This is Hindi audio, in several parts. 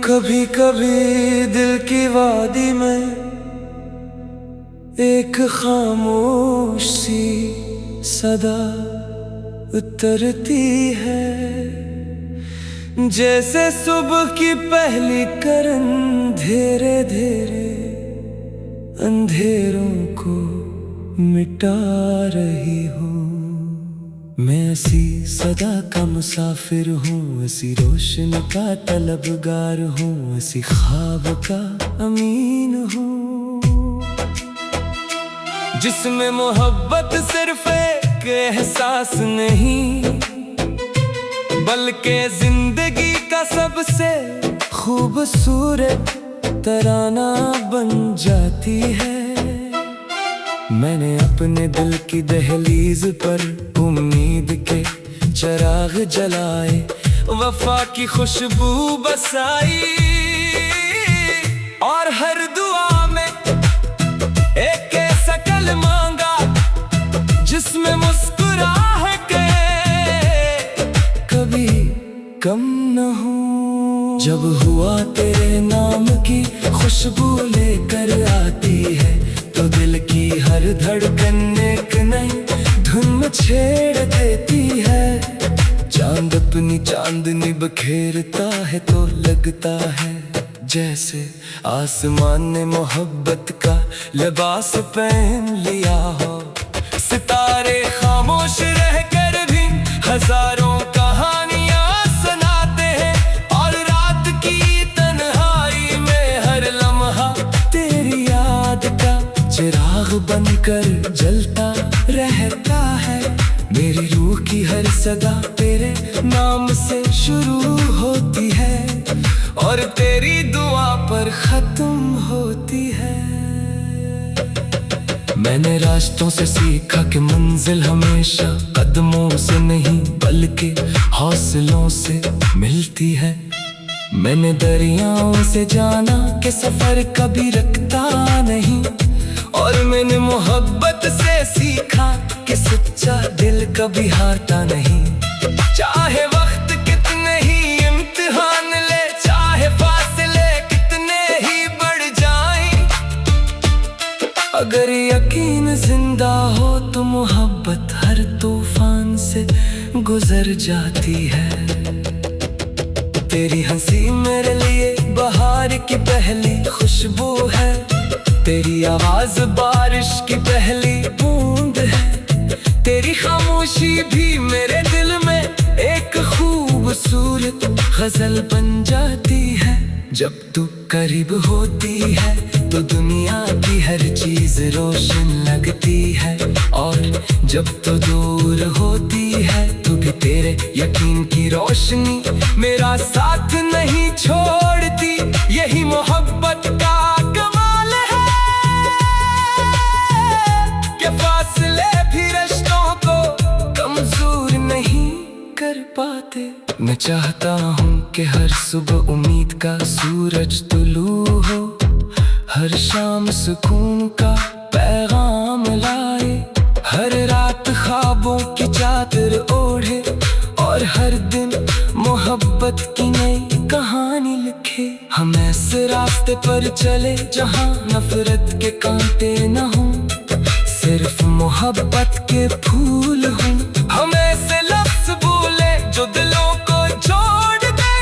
कभी कभी दिल की वादी में एक खामोश सी सदा उतरती है, जैसे सुबह की पहली किरण धीरे धीरे अंधेरों को मिटा रही हो। मैं ऐसी सदा का मुसाफिर हूँ, ऐसी रोशनी का तलबगार हूँ, ऐसी ख्वाब का अमीन हूँ, जिसमें मोहब्बत सिर्फ एक एहसास नहीं बल्कि जिंदगी का सबसे खूबसूरत तराना बन जाती है। मैंने अपने दिल की दहलीज पर उम्मीद के चिराग जलाए, वफा की खुशबू बसाई और हर दुआ में एक ऐसा कल मांगा जिसमें मुस्कुराहट के कभी कम न हो। जब हुआ तेरे नाम की खुशबू लेकर आती है तो दिल की हर धड़कन एक नई धुन छेड़ देती है। चांद अपनी चांदनी बखेरता है तो लगता है जैसे आसमान ने मोहब्बत का लिबास पहन लिया हो। सितारे खामोश रहकर भी हजारों कहानियां सुनाते हैं और रात की तन्हाई में हर लम्हा तेरी याद का चिराग बनकर जलता रहता है। मेरी रूह की हर सदा तेरे नाम से शुरू होती है और तेरी दुआ पर खत्म होती है। मैंने रास्तों से सीखा कि मंजिल हमेशा कदमों से नहीं बल्कि हौसलों से मिलती है। मैंने दरियाओं से जाना कि सफर कभी रुकता नहीं और मैंने मोहब्बत से सीखा कि सच्चा दिल कभी हारता नहीं। चाहे वक्त कितने ही इम्तिहान ले, चाहे फासले कितने ही बढ़ जाएं, अगर यकीन जिंदा हो तो मोहब्बत हर तूफान से गुजर जाती है। तेरी हंसी मेरे लिए बहार की पहली खुशबू है, तेरी आवाज बारिश की पहली बूंद है, तेरी खामोशी भी मेरे दिल में एक खूबसूरत गजल बन जाती है। जब तू करीब होती है तो दुनिया की हर चीज रोशन लगती है और जब तो दूर होती है तो भी तेरे यकीन की रोशनी मेरा साथ नहीं छोड़ती। यही मोहब्बत का कमाल है कि फासले भी रिश्तों को कमजोर नहीं कर पाते। मैं चाहता हूँ कि हर सुबह उम्मीद का सूरज तुलू हो, हर शाम सुकून का पैगाम लाए, हर रात ख्वाबों की चादर ओढ़े और हर दिन मोहब्बत की नई कहानी लिखे। हम ऐसे रास्ते पर चले जहाँ नफरत के कांटे न हों, सिर्फ मोहब्बत के फूल हों। हम ऐसे लफ्ज बोले जो दिलों को जोड़ दे,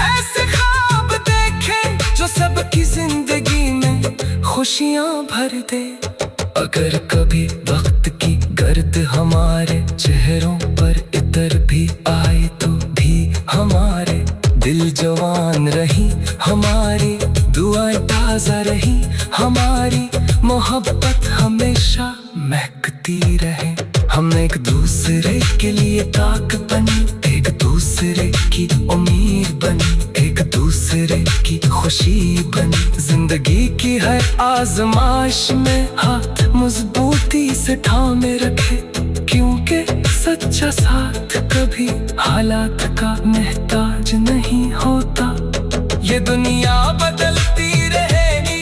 ऐसे ख्वाब देखे जो सबकी जिंदगी में खुशियां भर दे। अगर कभी वक्त की गर्द हमारे चेहरों पर इतर भी आए तो भी हमारे दिल जवान रही, हमारी दुआएं ताजा रही, हमारी मोहब्बत हमेशा महकती रहे। हम एक दूसरे के लिए ताक बनी, एक दूसरे की उम्मीद बनी, एक दूसरे की खुशी बनी। जिंदगी की हर आजमाइश में हाथ मजबूती से थामे रखे, क्योंकि सच्चा साथ कभी हालात का मोहताज नहीं होता। ये दुनिया बदलती रहेगी,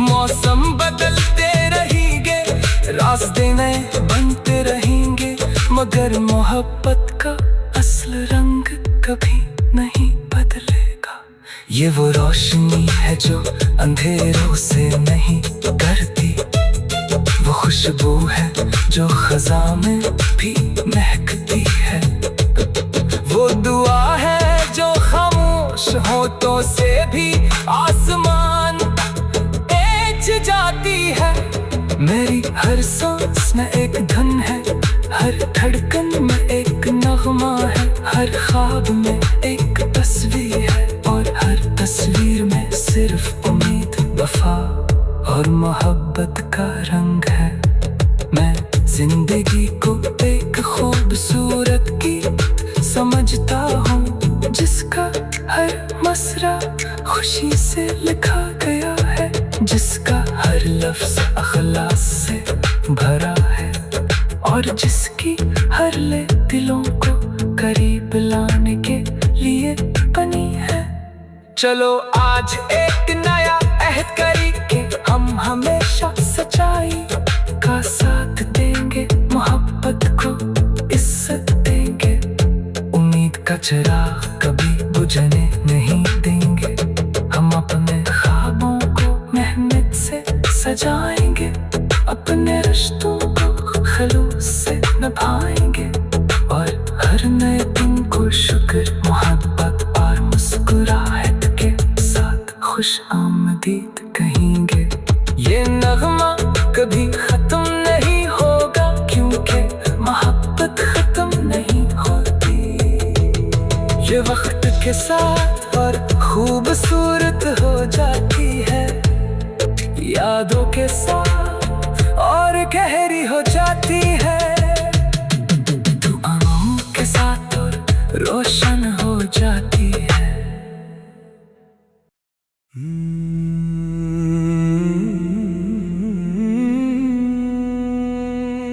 मौसम बदलते रहेंगे, रास्ते नए बनते रहेंगे, मगर मोहब्बत का असल रंग कभी नहीं बदलेगा। ये वो रोशनी है जो अंधेरों से नहीं डरती, वो खुशबू है जो खज़ां में भी महकती है, वो दुआ है जो खामोश होठों से भी आसमान ऐच जाती है। मेरी हर सांस में एक धन है, हर धड़कन में एक नगमा है, हर ख्वाब में एक तस्वीर है, और हर तस्वीर में सिर्फ उम्मीद, वफा और मोहब्बत का रंग है। मैं जिंदगी को एक खूबसूरत गीत समझता हूँ, जिसका हर मसरा खुशी से लिखा गया है, जिसका हर लफ्ज अखलास से भरा है, और जिसकी हर ले दिलों को करीब लाने के लिए बनी है। चलो आज एक नया अहद करके हम हमेशा सच्चाई का साथ देंगे, मोहब्बत को इज्जत देंगे, उम्मीद का चिराग कभी बुझने नहीं देंगे। हम अपने ख्वाबों को मेहनत से सजाएंगे, अपने रिश्तों को खलूस से निभाएंगे, और हर नए दिन को शुक्र, मोहब्बत और मुस्कुराहट के साथ खुश आमदीद कहेंगे। ये नगमा कभी खत्म नहीं होगा, क्योंकि मोहब्बत खत्म नहीं होती। ये वक्त के साथ और खूबसूरत हो जाती है, यादों के साथ और गहरी हो जाती है, दुआओं के साथ और रोशन हो जाती है।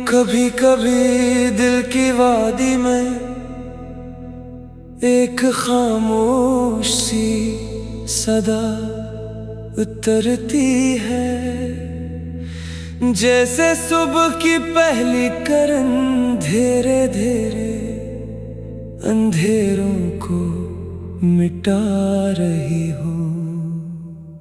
कभी कभी दिल की वादी में एक खामोश सी सदा उतरती है, जैसे सुबह की पहली किरण धीरे धीरे अंधेरों को मिटा रही हो।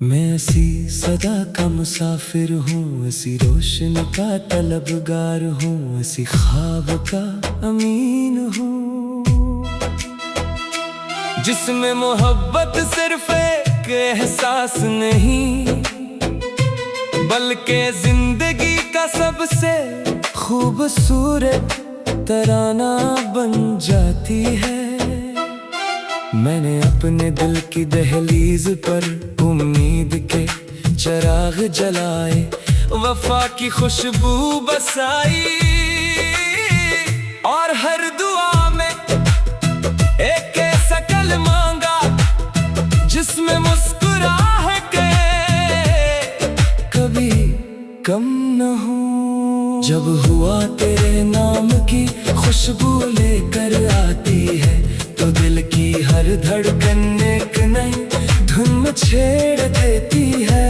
मैं ऐसी सदा का मुसाफिर हूँ, ऐसी रोशनी का तलबगार हूँ, ऐसी ख्वाब का अमीन हूँ, जिसमें मोहब्बत सिर्फ एक एहसास नहीं, बल्कि जिंदगी का सबसे खूबसूरत तराना बन जाती है। मैंने अपने दिल की दहलीज पर उम्मीद के चिराग जलाए, वफा की खुशबू बसाई, और हर दुआ में एक ऐसा कल मांगा जिसमें मुस्कुराहट कभी कम न हो। जब हुआ तेरे नाम की खुशबू लेकर आती है, तो दिल की हर धड़कन एक नई धुन में छेड़ देती है।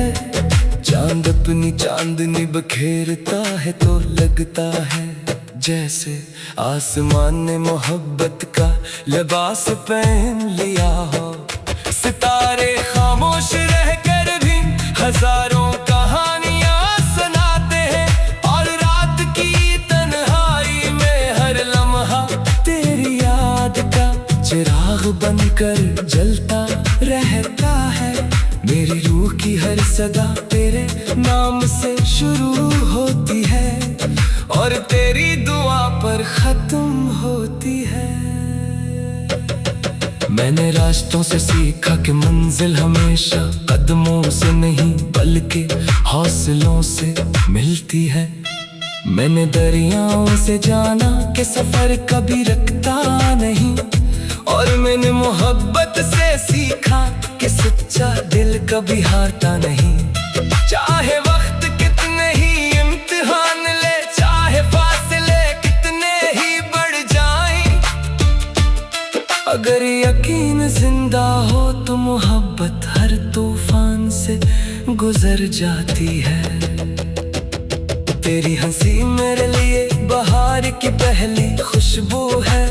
चांद अपनी चांदनी बखेरता है तो लगता है जैसे आसमान ने मोहब्बत का लिबास पहन लिया हो। सितारे खामोश रहकर भी हजारों कहानियां सुनाते हैं, और रात की तन्हाई में हर लम्हा तेरी याद का चिराग बनकर जलता रहता है। मेरी रूह की हर सदा तेरे नाम से शुरू होती है, और तेरी दुआ पर खत्म होती है। मैंने रास्तों से सीखा कि मंजिल हमेशा कदमों से नहीं बल्कि हौसलों से मिलती है। मैंने दरियाओं से जाना कि सफर कभी रुकता नहीं, और मैंने मोहब्बत से सीखा कि सच्चा दिल कभी हारता नहीं। चाहे वक्त कितने ही इम्तिहान ले, चाहे फासले कितने ही बढ़ जाएं, अगर यकीन जिंदा हो तो मोहब्बत हर तूफान से गुजर जाती है। तेरी हंसी मेरे लिए बहार की पहली खुशबू है,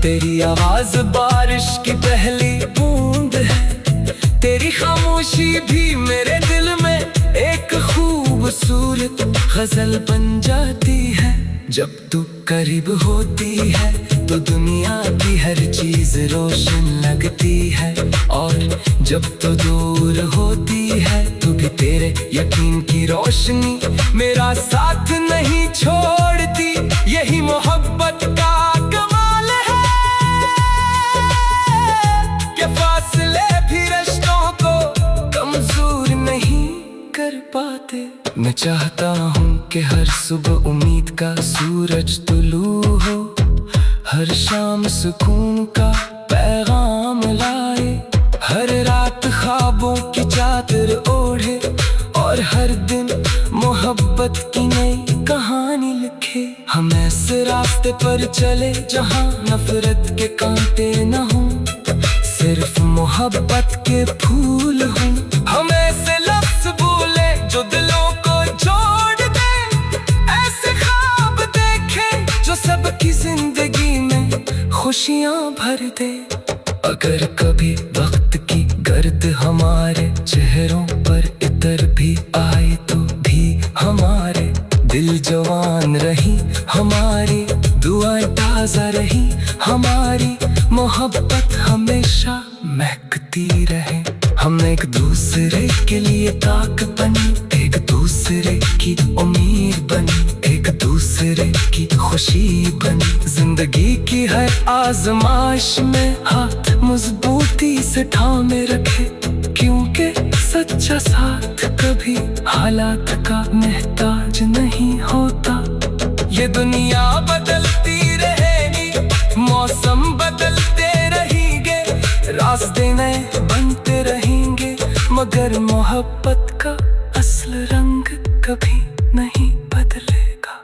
तेरी आवाज बारिश की पहली बूंद है। तेरी खामोशी भी मेरे दिल में एक खूबसूरत गजल बन जाती है। जब तू करीब होती है तो दुनिया की हर चीज रोशन लगती है, और जब तो दूर होती है तो भी तेरे यकीन की रोशनी मेरा साथ नहीं छोड़ती। यही मोहब्बत का कमाल है कि फासले भी रिश्तों को कमजोर नहीं कर पाते। मैं चाहता हूँ कि हर सुबह उम्मीद का सूरज तुलू हो, हर शाम सुकून का पैगाम लाए, हर रात ख्वाबों की चादर ओढ़े, और हर दिन मोहब्बत की नई कहानी लिखे। हम ऐसे रास्ते पर चले जहाँ नफरत के कांटे न हों, सिर्फ मोहब्बत के फूल हों। हम ऐसे लफ्ज़ बोले जो दिलों को जोड़ दे, ऐसे ख्वाब देखे जो सबकी जिंदगी में खुशियाँ भर दे। अगर कभी वक्त की गर्द हमारे चेहरों पर इतर भी आए तो भी हमारे दिल जवान रही, हमारी दुआएं ताज़ा रही, हमारी मोहब्बत हमेशा महकती रहे। हम एक दूसरे के लिए ताक बनी, एक दूसरे की उम्मीद बनी, एक दूसरे की खुशी बनी। जिंदगी की हर आजमाइश में हाथ मजबूती से थामे रखे, क्योंकि सच्चा साथ कभी हालात का मोहताज नहीं होता। ये दुनिया बदलती रहेगी, मौसम बदलते रहेंगे, रास्ते नए बनते रहेंगे, मगर मोहब्बत का असल रंग कभी नहीं बदलेगा।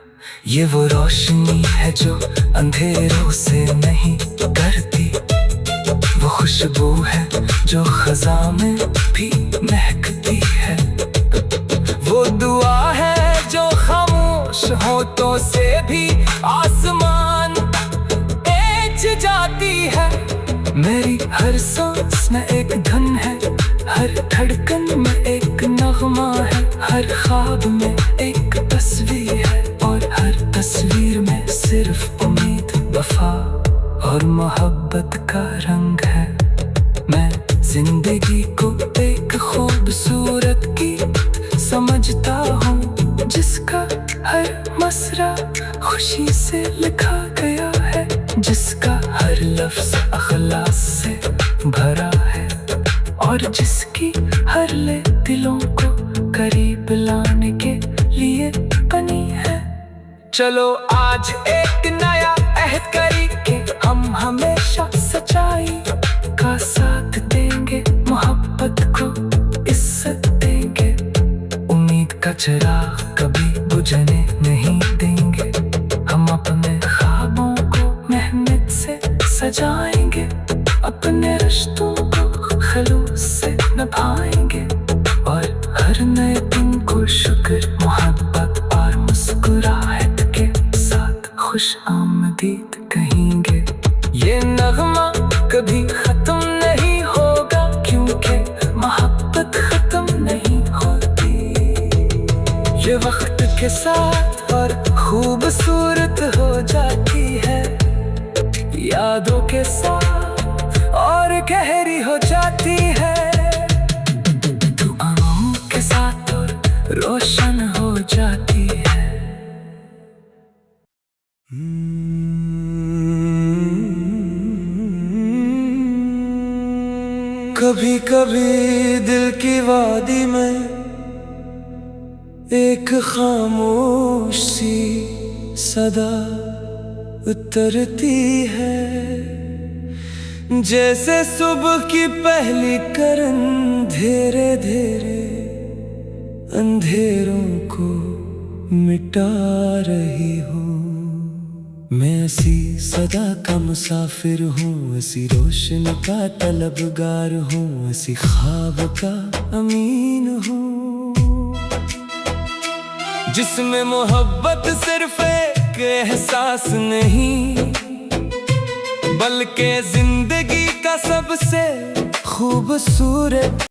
ये वो रोशनी है जो अंधेरों से नहीं डरती, वो खुशबू है जो खज़ां में भी महकती है, वो दुआ है जो खामोश होठों से भी आसमान ऐच जाती है। मेरी हर सांस में एक धन है, हर धड़कन में एक नगमा है, हर ख्वाब में एक तस्वीर है, और हर तस्वीर में सिर्फ उम्मीद, वफा और मोहब्बत का रंग है। मैं जिंदगी को एक खूबसूरत गीत समझता हूँ, जिसका हर मसरा खुशी से लिखा गया है, जिसका हर लफ्ज़ अखलास से भरा है, और जिसकी हर ले दिलों को करीब लाने के लिए बनी है। चलो आज एक नया अहद करके हम हमेशा सच्चाई का साथ देंगे, मोहब्बत को इज्जत देंगे, उम्मीद का चिराग कभी बुझने नहीं देंगे। हम अपने ख्वाबों को मेहनत से सजाएंगे, अपने रिश्तों को खलूस से निभाएंगे, और हर नए दिन को शुक्र, मोहब्बत और मुस्कुराहट के साथ खुश आमदीद कहेंगे। ये नगमा कभी खत्म नहीं होगा, क्योंकि मोहब्बत खत्म नहीं होती। ये वक्त के साथ और खूबसूरत हो जाती है, यादों के साथ और गहरी हो जाती है, दुआओं के साथ और रोशन हो जाती है। कभी कभी दिल की वादी में एक खामोश सी सदा उतरती है, जैसे सुबह की पहली किरण धीरे धीरे अंधेरों को मिटा रही हो। मैं ऐसी सदा का मुसाफिर हूँ, ऐसी रोशनी का तलबगार हूँ, ऐसी ख्वाब का अमीन हूँ, जिसमें मोहब्बत सिर्फ एक एक एहसास नहीं, बल्कि जिंदगी का सबसे खूबसूरत